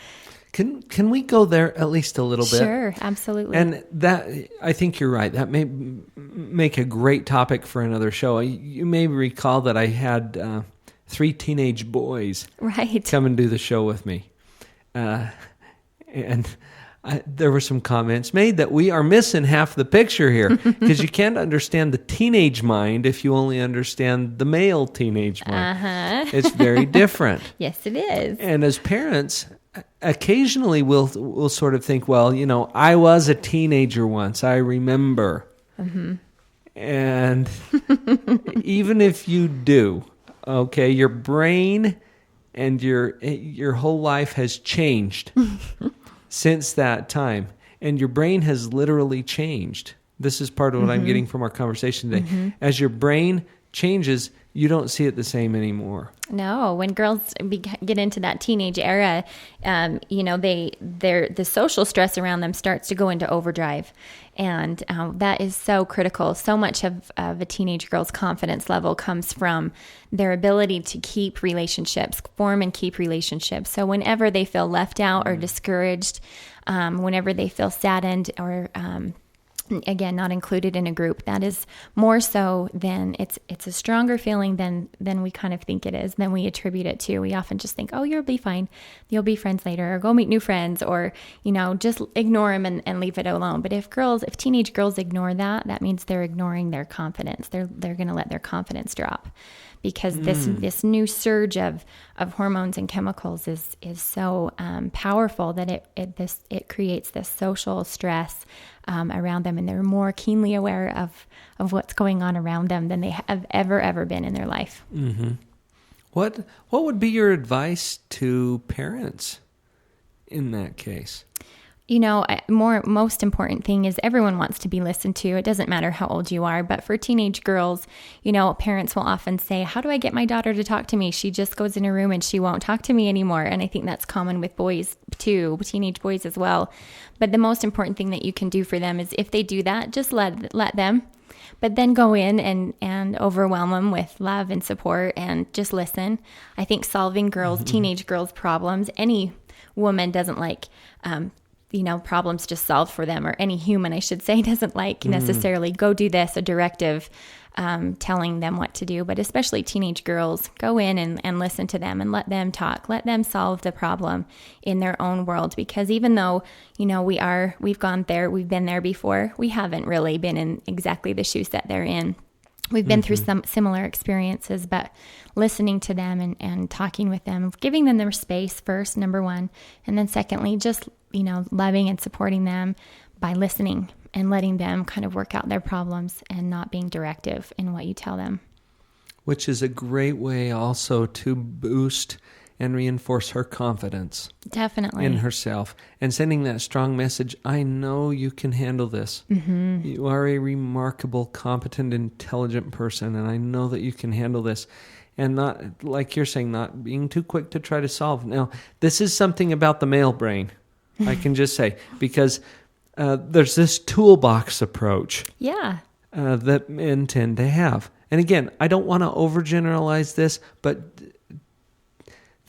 Can we go there at least a little bit? Sure, absolutely. And that, I think you're right. That may make a great topic for another show. You may recall that I had 3 teenage boys come and do the show with me. And there were some comments made that we are missing half the picture here, because you can't understand the teenage mind if you only understand the male teenage mind. It's very different. Yes, it is. And as parents, occasionally we'll sort of think, well, I was a teenager once. I remember. And even if you do, okay, your brain and your whole life has changed since that time, and your brain has literally changed. This is part of what I'm getting from our conversation today. As your brain changes, you don't see it the same anymore. No, when girls get into that teenage era, the social stress around them starts to go into overdrive, and that is so critical. So much of a teenage girl's confidence level comes from their ability to form and keep relationships. So whenever they feel left out or discouraged, whenever they feel saddened or again, not included in a group, that is more so than it's a stronger feeling than we kind of think it is, than we attribute it to. We often just think, oh, you'll be fine. You'll be friends later, or go meet new friends, or, just ignore them and leave it alone. But if teenage girls ignore that means they're ignoring their confidence. They're going to let their confidence drop, because this new surge of hormones and chemicals is so powerful that it creates this social stress around them, and they're more keenly aware of what's going on around them than they have ever been in their life. What would be your advice to parents in that case? Most important thing is everyone wants to be listened to. It doesn't matter how old you are, but for teenage girls, parents will often say, how do I get my daughter to talk to me? She just goes in a room and she won't talk to me anymore. And I think that's common with boys too, teenage boys as well. But the most important thing that you can do for them is if they do that, just let them, but then go in and overwhelm them with love and support and just listen. I think solving teenage girls' problems, any woman doesn't like, problems just solved for them, or any human, I should say, doesn't like necessarily go do this, a directive telling them what to do. But especially teenage girls, go in and listen to them and let them talk, let them solve the problem in their own world. Because even though, we've gone there, we've been there before, we haven't really been in exactly the shoes that they're in. We've been through some similar experiences, but listening to them and talking with them, giving them their space first, number one. And then secondly, just, loving and supporting them by listening and letting them kind of work out their problems and not being directive in what you tell them. Which is a great way also to boost and reinforce her confidence. Definitely. In herself. And sending that strong message, I know you can handle this. Mm-hmm. You are a remarkable, competent, intelligent person, and I know that you can handle this. And not, like you're saying, not being too quick to try to solve. Now, this is something about the male brain, I can just say, because there's this toolbox approach that men tend to have. And again, I don't want to overgeneralize this, but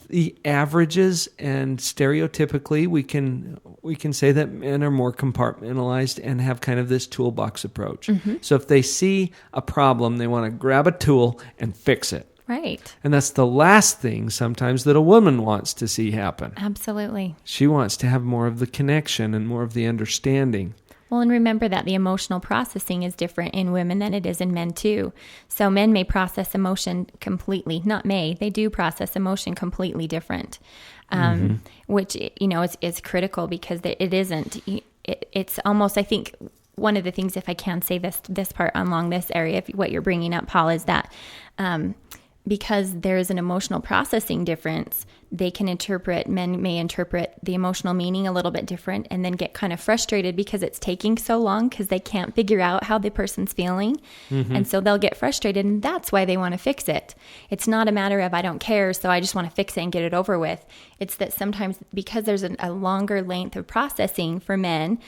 the averages and stereotypically, we can say that men are more compartmentalized and have kind of this toolbox approach. Mm-hmm. So if they see a problem, they want to grab a tool and fix it. Right. And that's the last thing sometimes that a woman wants to see happen. Absolutely. She wants to have more of the connection and more of the understanding. Well, and remember that the emotional processing is different in women than it is in men too. So men may process emotion completely, they do process emotion completely different, which, is critical because it isn't, it's almost, I think, one of the things, if I can say this part along this area, if what you're bringing up, Paul, is that because there is an emotional processing difference, men may interpret the emotional meaning a little bit different and then get kind of frustrated because it's taking so long because they can't figure out how the person's feeling. Mm-hmm. And so they'll get frustrated, and that's why they want to fix it. It's not a matter of I don't care, so I just want to fix it and get it over with. It's that sometimes because there's a longer length of processing for men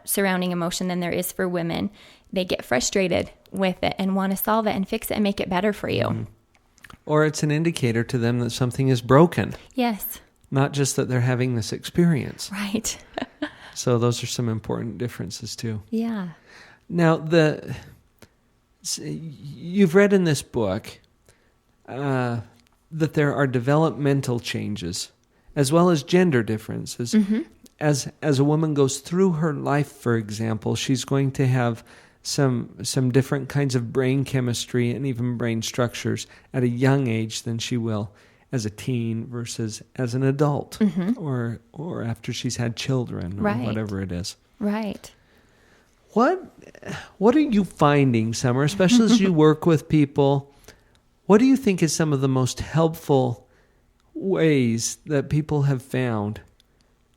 surrounding emotion than there is for women, they get frustrated with it and want to solve it and fix it and make it better for you. Mm-hmm. Or it's an indicator to them that something is broken. Yes. Not just that they're having this experience. Right. So those are some important differences too. Yeah. Now, you've read in this book that there are developmental changes as well as gender differences. Mm-hmm. As a woman goes through her life, for example, she's going to have some different kinds of brain chemistry and even brain structures at a young age than she will as a teen versus as an adult, mm-hmm. or after she's had children, or whatever it is. Right. What are you finding, Summer, especially as you work with people? What do you think is some of the most helpful ways that people have found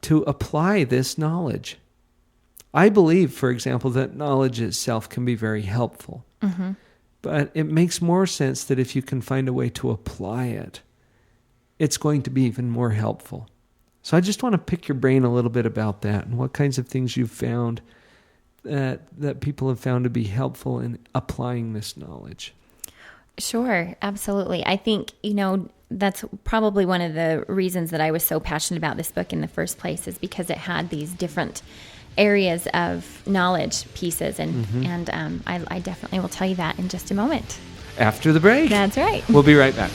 to apply this knowledge? I believe, for example, that knowledge itself can be very helpful. Mm-hmm. But it makes more sense that if you can find a way to apply it, it's going to be even more helpful. So I just want to pick your brain a little bit about that and what kinds of things you've found that people have found to be helpful in applying this knowledge. Sure, absolutely. I think, that's probably one of the reasons that I was so passionate about this book in the first place, is because it had these different areas of knowledge pieces, and I definitely will tell you that in just a moment. After the break. That's right. We'll be right back.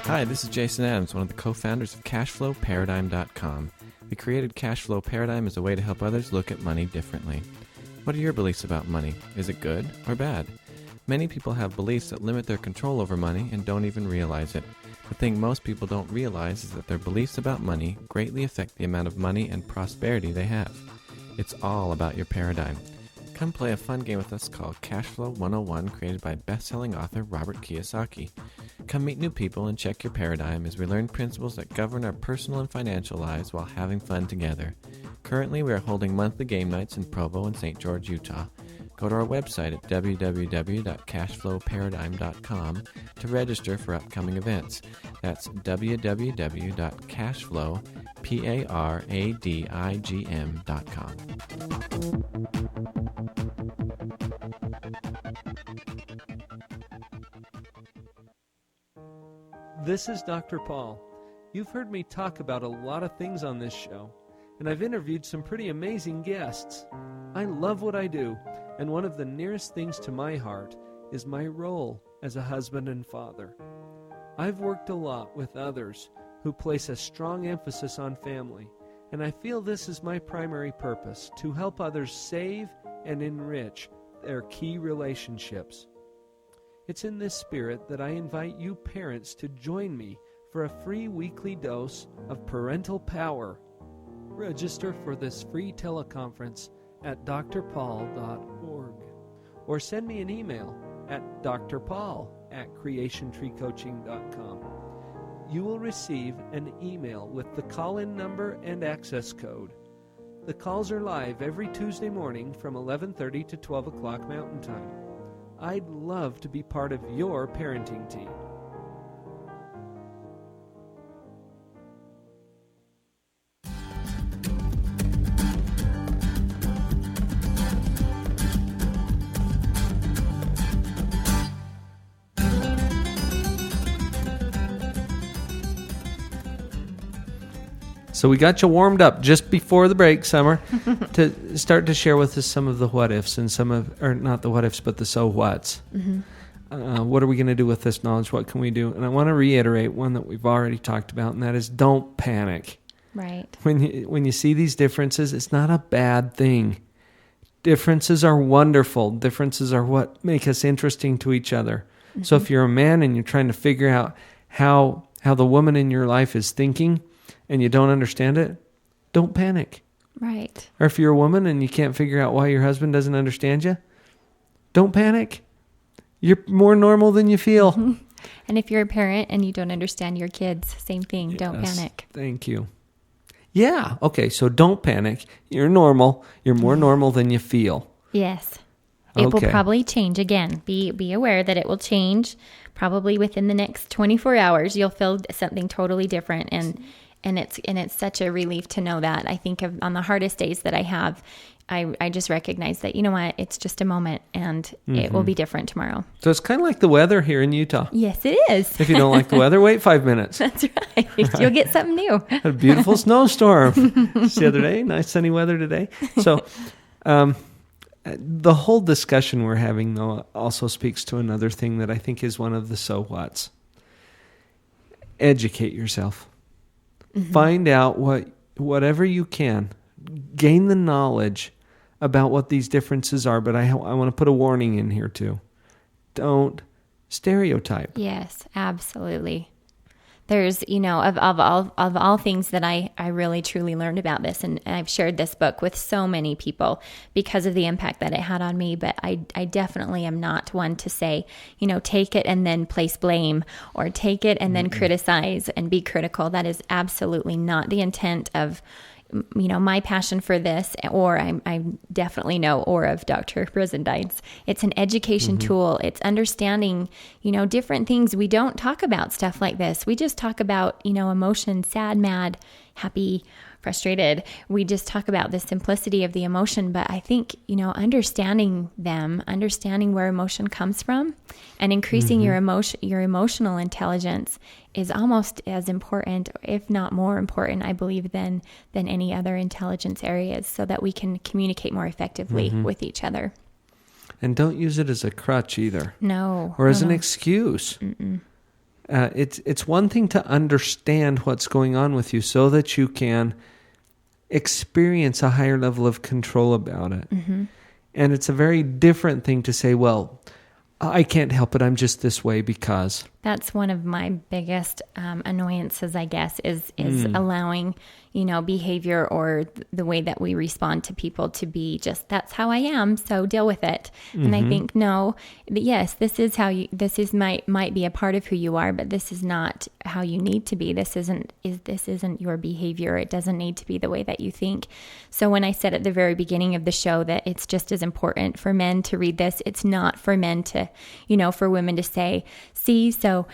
Hi, this is Jason Adams, one of the co-founders of CashflowParadigm.com. We created Cashflow Paradigm as a way to help others look at money differently. What are your beliefs about money? Is it good or bad? Many people have beliefs that limit their control over money and don't even realize it. The thing most people don't realize is that their beliefs about money greatly affect the amount of money and prosperity they have. It's all about your paradigm. Come play a fun game with us called Cashflow 101, created by best-selling author Robert Kiyosaki. Come meet new people and check your paradigm as we learn principles that govern our personal and financial lives while having fun together. Currently, we are holding monthly game nights in Provo and St. George, Utah. Go to our website at www.cashflowparadigm.com to register for upcoming events. That's www.cashflowparadigm.com. This is Dr. Paul. You've heard me talk about a lot of things on this show, and I've interviewed some pretty amazing guests. I love what I do, and one of the nearest things to my heart is my role as a husband and father. I've worked a lot with others who place a strong emphasis on family, and I feel this is my primary purpose, to help others save and enrich their key relationships. It's in this spirit that I invite you parents to join me for a free weekly dose of parental power. Register for this free teleconference at drpaul.org or send me an email at drpaul@creationtreecoaching.com. You will receive an email with the call-in number and access code. The calls are live every Tuesday morning from 11:30 to 12 o'clock Mountain Time. I'd love to be part of your parenting team. So we got you warmed up just before the break, Summer, to start to share with us some of the what ifs and or not the what ifs, but the so whats. Mm-hmm. What are we going to do with this knowledge? What can we do? And I want to reiterate one that we've already talked about, and that is don't panic. Right. When you see these differences, it's not a bad thing. Differences are wonderful. Differences are what make us interesting to each other. Mm-hmm. So if you're a man and you're trying to figure out how the woman in your life is thinking, and you don't understand it, don't panic. Right. Or if you're a woman and you can't figure out why your husband doesn't understand you, don't panic. You're more normal than you feel. Mm-hmm. And if you're a parent and you don't understand your kids, same thing. Yes, don't panic. Thank you. Yeah. Okay. So don't panic. You're normal. You're more normal than you feel. Yes. It will probably change again. Be aware that it will change. Probably within the next 24 hours, you'll feel something totally different. And it's such a relief to know that. I think on the hardest days that I have, I just recognize that, you know what, it's just a moment and it will be different tomorrow. So it's kind of like the weather here in Utah. Yes, it is. If you don't like the weather, wait 5 minutes. That's right. You'll get something new. A beautiful snowstorm the other day. Nice sunny weather today. So the whole discussion we're having, though, also speaks to another thing that I think is one of the so whats. Educate yourself. Mm-hmm. Find out whatever you can. Gain the knowledge about what these differences are. But I want to put a warning in here too. Don't stereotype. Yes, absolutely. There's, of all things that I really truly learned about this, and I've shared this book with so many people because of the impact that it had on me, but I definitely am not one to say, take it and then place blame, or take it and then criticize and be critical. That is absolutely not the intent of my passion for this, or I definitely know, or of Dr. Brizendines. It's an education tool. It's understanding, different things. We don't talk about stuff like this. We just talk about, emotion, sad, mad, happy, frustrated. We just talk about the simplicity of the emotion. But I think, understanding where emotion comes from and increasing your emotional intelligence is almost as important, if not more important, I believe, than any other intelligence areas, so that we can communicate more effectively with each other. And don't use it as a crutch either. No. Or as an excuse. It's one thing to understand what's going on with you so that you can experience a higher level of control about it. And it's a very different thing to say, well, I can't help it. I'm just this way because. That's one of my biggest annoyances, I guess, is allowing, behavior or the way that we respond to people to be just, that's how I am, so deal with it. And I think, no, yes, this is how you, this is might be a part of who you are, but this is not how you need to be. This isn't your behavior. It doesn't need to be the way that you think. So when I said at the very beginning of the show that it's just as important for men to read this, it's not for men to, for women to say, see, so,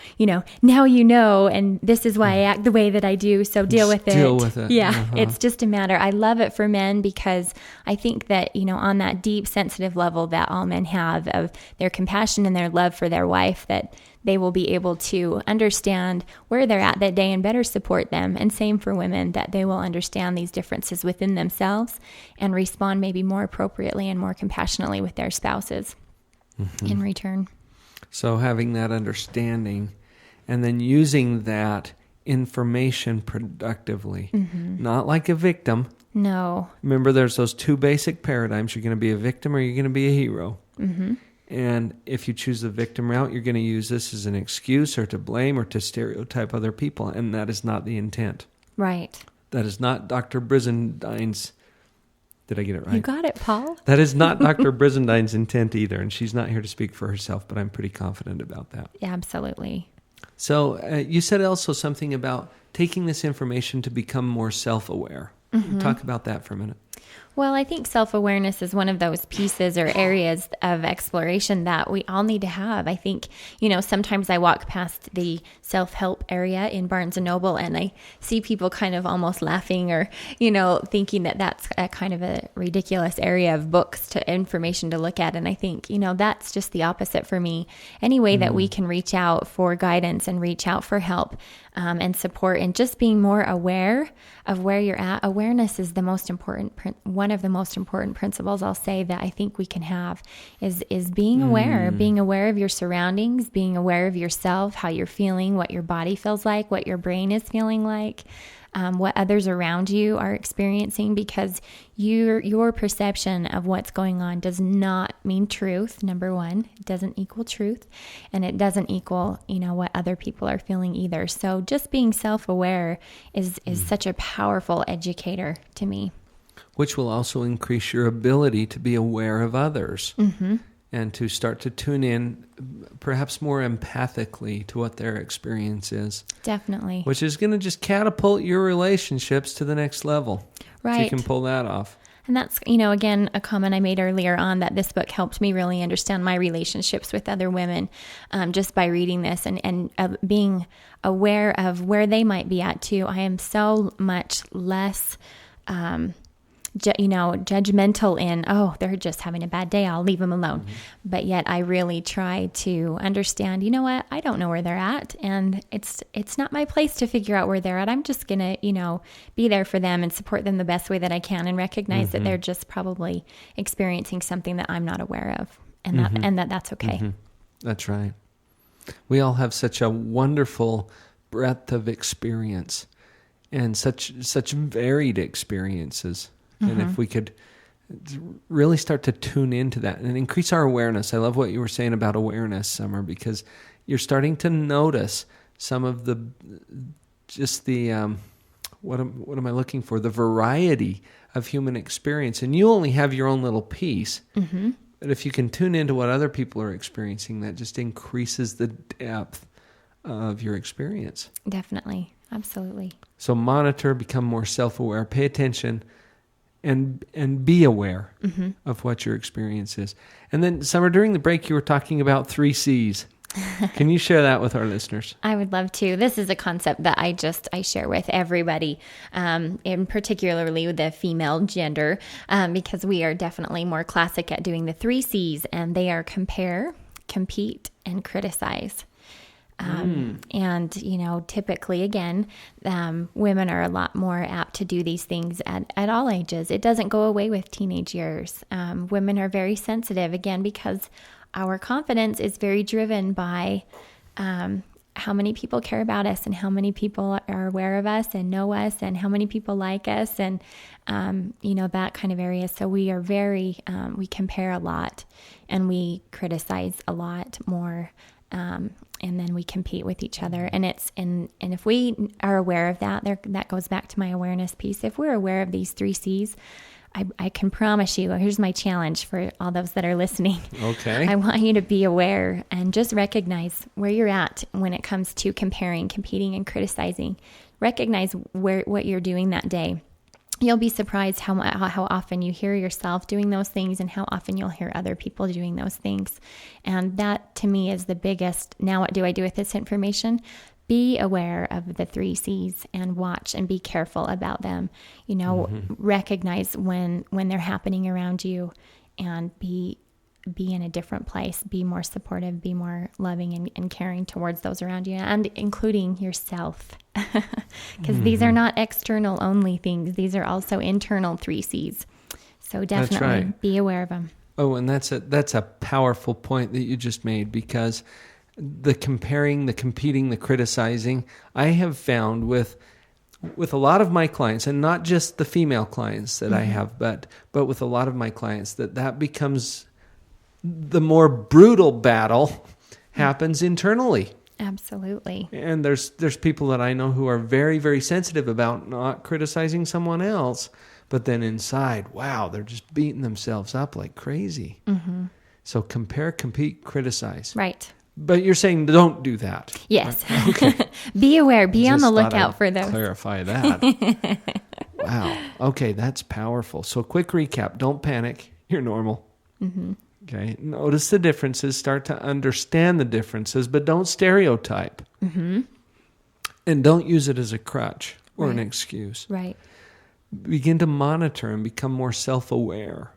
now and this is why I act the way that I do, so deal with it. Deal with it. Yeah, it's just a matter. I love it for men because I think that, on that deep, sensitive level that all men have of their compassion and their love for their wife, that they will be able to understand where they're at that day and better support them. And same for women, that they will understand these differences within themselves and respond maybe more appropriately and more compassionately with their spouses in return. So having that understanding and then using that information productively, not like a victim. No. Remember, there's those two basic paradigms. You're going to be a victim or you're going to be a hero. And if you choose the victim route, you're going to use this as an excuse or to blame or to stereotype other people. And that is not the intent. Right. That is not Dr. Brisendine's... Did I get it right? You got it, Paul. That is not Dr. Brisendine's intent either. And she's not here to speak for herself, but I'm pretty confident about that. Yeah, absolutely. So you said also something about taking this information to become more self-aware. Talk about that for a minute. Well, I think self-awareness is one of those pieces or areas of exploration that we all need to have. I think, sometimes I walk past the self-help area in Barnes & Noble and I see people kind of almost laughing or, thinking that that's a kind of a ridiculous area of books to information to look at. And I think, that's just the opposite for me. Any way that we can reach out for guidance and reach out for help and support and just being more aware of where you're at. Awareness is the most important, one of the most important principles I'll say that I think we can have is being aware of your surroundings, being aware of yourself, how you're feeling, what your body feels like, what your brain is feeling like, what others around you are experiencing, because your perception of what's going on does not mean truth. Number one, it doesn't equal truth, and it doesn't equal, what other people are feeling either. So just being self-aware is such a powerful educator to me. Which will also increase your ability to be aware of others and to start to tune in perhaps more empathically to what their experience is. Definitely. Which is going to just catapult your relationships to the next level. Right. If you can pull that off. And that's, again, a comment I made earlier on that this book helped me really understand my relationships with other women just by reading this and being aware of where they might be at too. I am so much less... judgmental in, they're just having a bad day, I'll leave them alone. But yet I really try to understand, what, I don't know where they're at, and it's not my place to figure out where they're at. I'm just going to, be there for them and support them the best way that I can and recognize that they're just probably experiencing something that I'm not aware of, and that's okay. That's right. We all have such a wonderful breadth of experience and such varied experiences. And if we could really start to tune into that and increase our awareness. I love what you were saying about awareness, Summer, because you're starting to notice some of the what am I looking for? The variety of human experience. And you only have your own little piece. But if you can tune into what other people are experiencing, that just increases the depth of your experience. Definitely. Absolutely. So monitor, become more self-aware, pay attention, and be aware of what your experience is. And then, Summer, during the break, you were talking about 3 C's. Can you share that with our listeners? I would love to. This is a concept that I share with everybody, in particularly with the female gender, because we are definitely more classic at doing the 3 C's, and they are compare, compete, and criticize. And, typically, again, women are a lot more apt to do these things at all ages. It doesn't go away with teenage years. Women are very sensitive, again, because our confidence is very driven by how many people care about us and how many people are aware of us and know us and how many people like us and, that kind of area. So we are very, we compare a lot and we criticize a lot more and then we compete with each other. And if we are aware of that, that goes back to my awareness piece. If we're aware of these 3 C's, I can promise you, here's my challenge for all those that are listening. Okay. I want you to be aware and just recognize where you're at when it comes to comparing, competing, and criticizing. Recognize what you're doing that day. You'll be surprised how often you hear yourself doing those things and how often you'll hear other people doing those things. And that, to me, is the biggest, now what do I do with this information? Be aware of the 3 C's and watch and be careful about them. Recognize when they're happening around you and be in a different place. Be more supportive, be more loving and caring towards those around you, and including yourself. Because these are not external only things. These are also internal 3 C's. So definitely be aware of them. Oh, and that's a powerful point that you just made, because the comparing, the competing, the criticizing, I have found with a lot of my clients, and not just the female clients that I have, but with a lot of my clients, that becomes the more brutal battle happens internally. Absolutely. And there's people that I know who are very, very sensitive about not criticizing someone else, but then inside, wow, they're just beating themselves up like crazy. Mm-hmm. So compare, compete, criticize. Right. But you're saying don't do that. Yes. Okay. Be aware. Be on the Just thought lookout I'd for those. Clarify that. Wow. Okay, that's powerful. So quick recap. Don't panic. You're normal. Mm-hmm. Okay. Notice the differences. Start to understand the differences, but don't stereotype. Mm-hmm. And don't use it as a crutch or an Right. excuse. Right. Begin to monitor and become more self-aware.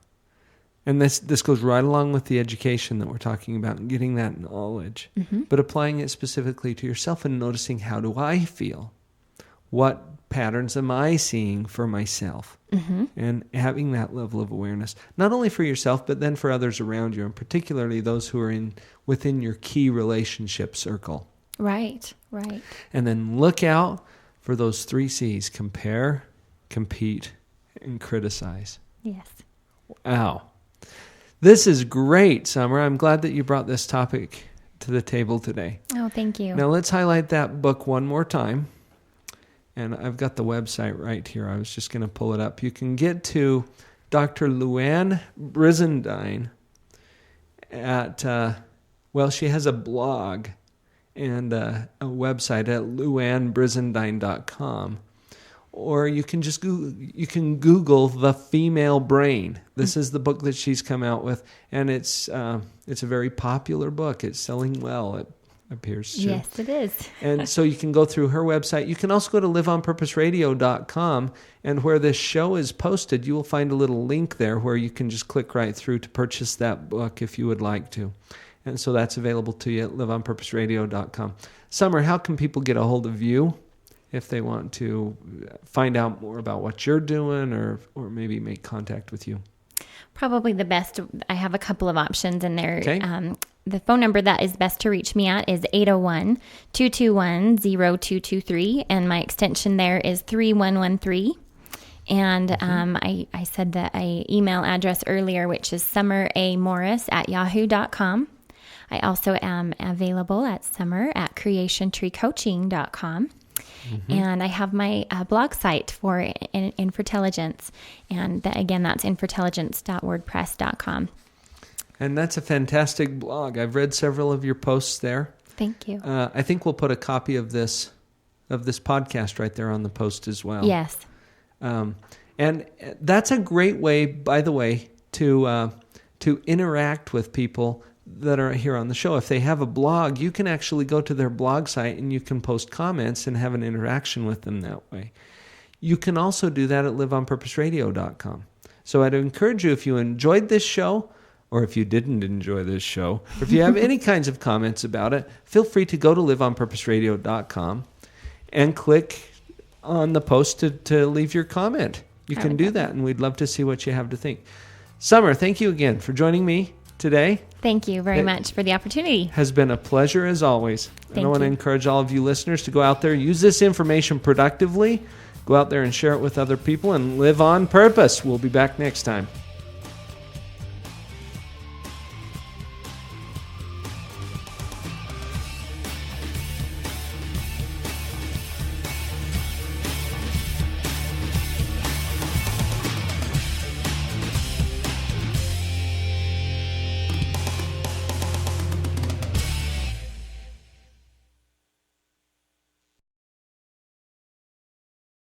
And this goes right along with the education that we're talking about and getting that knowledge, but applying it specifically to yourself and noticing, how do I feel? What patterns am I seeing for myself? And having that level of awareness, not only for yourself, but then for others around you, and particularly those who are within your key relationship circle. Right. Right. And then look out for those 3 C's: compare, compete, and criticize. Yes. Wow. This is great, Summer. I'm glad that you brought this topic to the table today. Oh, thank you. Now let's highlight that book one more time. And I've got the website right here. I was just going to pull it up. You can get to Dr. Luann Brizendine at, she has a blog and a website at luannbrizendine.com. Or you can just Google The Female Brain. This is the book that she's come out with, and it's a very popular book. It's selling well, it appears to. Yes, it is. And so you can go through her website. You can also go to liveonpurposeradio.com, and where this show is posted, you will find a little link there where you can just click right through to purchase that book if you would like to. And so that's available to you at liveonpurposeradio.com. Summer, how can people get a hold of you if they want to find out more about what you're doing, or maybe make contact with you? Probably the best. I have a couple of options in there. Okay. The phone number that is best to reach me at is 801-221-0223, and my extension there is 3113. And I said that email address earlier, which is summeramorris@yahoo.com. I also am available at summer@creationtreecoaching.com. And I have my blog site for Infertelligence. And that's infertelligence.wordpress.com. And that's a fantastic blog. I've read several of your posts there. Thank you. I think we'll put a copy of this podcast right there on the post as well. Yes. And that's a great way, by the way, to interact with people that are here on the show. If they have a blog, you can actually go to their blog site and you can post comments and have an interaction with them that way. You can also do that at liveonpurposeradio.com. So I'd encourage you, if you enjoyed this show, or if you didn't enjoy this show, or if you have any kinds of comments about it, feel free to go to liveonpurposeradio.com and click on the post to leave your comment. You can do that, and we'd love to see what you have to think. Summer, thank you again for joining me today. Thank you very much for the opportunity. Has been a pleasure as always. And I want to you. encourage all of you listeners to go out there, use this information productively, go out there and share it with other people, and live on purpose. We'll be back next time.